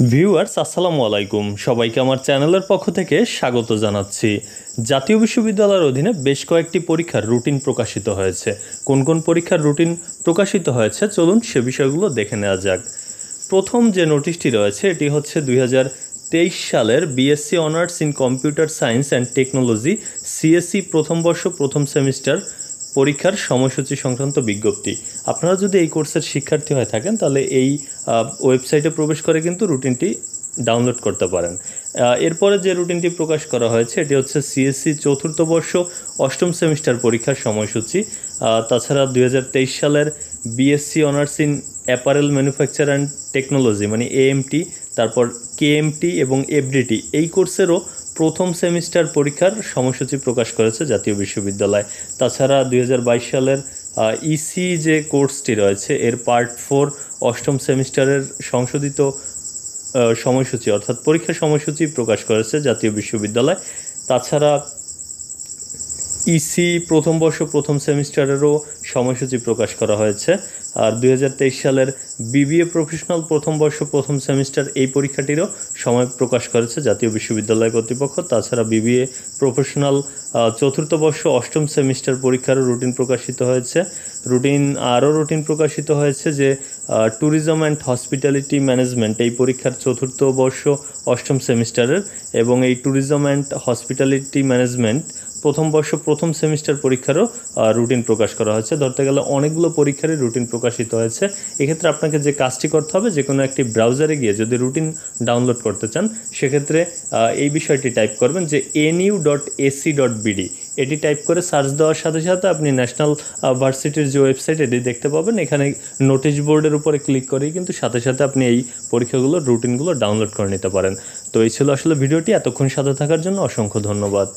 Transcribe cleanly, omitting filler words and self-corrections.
Viewers আসসালামু আলাইকুম, সবাইকে আমার চ্যানেলের পক্ষ থেকে স্বাগত জানাচ্ছি। জাতীয় বিশ্ববিদ্যালয়ের অধীনে বেশ কয়েকটি পরীক্ষার রুটিন প্রকাশিত হয়েছে। কোন কোন পরীক্ষার রুটিন প্রকাশিত হয়েছে চলুন সে বিষয়গুলো দেখে নেওয়া যাক। প্রথম যে নোটিশটি রয়েছে এটি হচ্ছে 2023 সালের BSc honours in computer science and technology CSC প্রথম বর্ষ প্রথম সেমিস্টার পরীক্ষার সময়সূচি সংক্রান্ত বিজ্ঞপ্তি। আপনারা যদি এই কোর্সের শিক্ষার্থী হয়ে থাকেন তাহলে এই ওয়েবসাইটে প্রবেশ করে কিন্তু রুটিনটি ডাউনলোড করতে পারেন। এরপরে যে রুটিনটি প্রকাশ করা হয়েছে এটি হচ্ছে সিএসসি চতুর্থ বর্ষ অষ্টম সেমিস্টার পরীক্ষার সময়সূচি। তাছাড়া 2023 সালের BSc honours in apparel manufacture and technology মানে এএমটি, তারপর কেএমটি এবং এফডিটি এই কোর্সেরও প্রথম সেমিস্টার পরীক্ষার সময়সূচি প্রকাশ করেছে জাতীয় বিশ্ববিদ্যালয়। তাছাড়া 2022 সালের ইসি যে কোর্সটি রয়েছে এর পার্ট 4 অষ্টম সেমিস্টারের সংশোধিত সময়সূচি অর্থাৎ পরীক্ষার সময়সূচি প্রকাশ করেছে জাতীয় বিশ্ববিদ্যালয়। তাছাড়া ইসি প্রথম বর্ষ প্রথম সেমিস্টারেরও সময়সূচি প্রকাশ করা হয়েছে। আর 2023 সালের বিবিএ প্রফেশনাল প্রথম বর্ষ প্রথম সেমিস্টার এই পরীক্ষাটিরও সময় প্রকাশ করেছে জাতীয় বিশ্ববিদ্যালয় কর্তৃপক্ষ। তাছাড়া বিবিএ প্রফেশনাল চতুর্থ বর্ষ অষ্টম সেমিস্টার পরীক্ষারও রুটিন প্রকাশিত হয়েছে। রুটিন প্রকাশিত হয়েছে যে ট্যুরিজম অ্যান্ড হসপিটালিটি ম্যানেজমেন্ট এই পরীক্ষার চতুর্থ বর্ষ অষ্টম সেমিস্টারের, এবং এই ট্যুরিজম অ্যান্ড হসপিটালিটি ম্যানেজমেন্ট প্রথম বর্ষ প্রথম সেমিস্টার পরীক্ষারও রুটিন প্রকাশ করা হয়েছে। ধরতে গেলে অনেকগুলো পরীক্ষারই রুটিন প্রকাশিত হয়েছে। এক্ষেত্রে আপনাকে যে কাজটি করতে হবে, যে কোনো একটি ব্রাউজারে গিয়ে যদি রুটিন ডাউনলোড করতে চান সেক্ষেত্রে এই বিষয়টি টাইপ করবেন যে nu.ac.bd, এটি টাইপ করে সার্চ দেওয়ার সাথে সাথে আপনি ন্যাশনাল ভার্সিটির যে ওয়েবসাইট এটি দেখতে পাবেন। এখানে নোটিশ বোর্ডের উপরে ক্লিক করেই কিন্তু সাথে সাথে আপনি এই পরীক্ষাগুলোর রুটিনগুলো ডাউনলোড করে নিতে পারেন। তো এই ছিল আসলে ভিডিওটি। এতক্ষণ সাথে থাকার জন্য অসংখ্য ধন্যবাদ।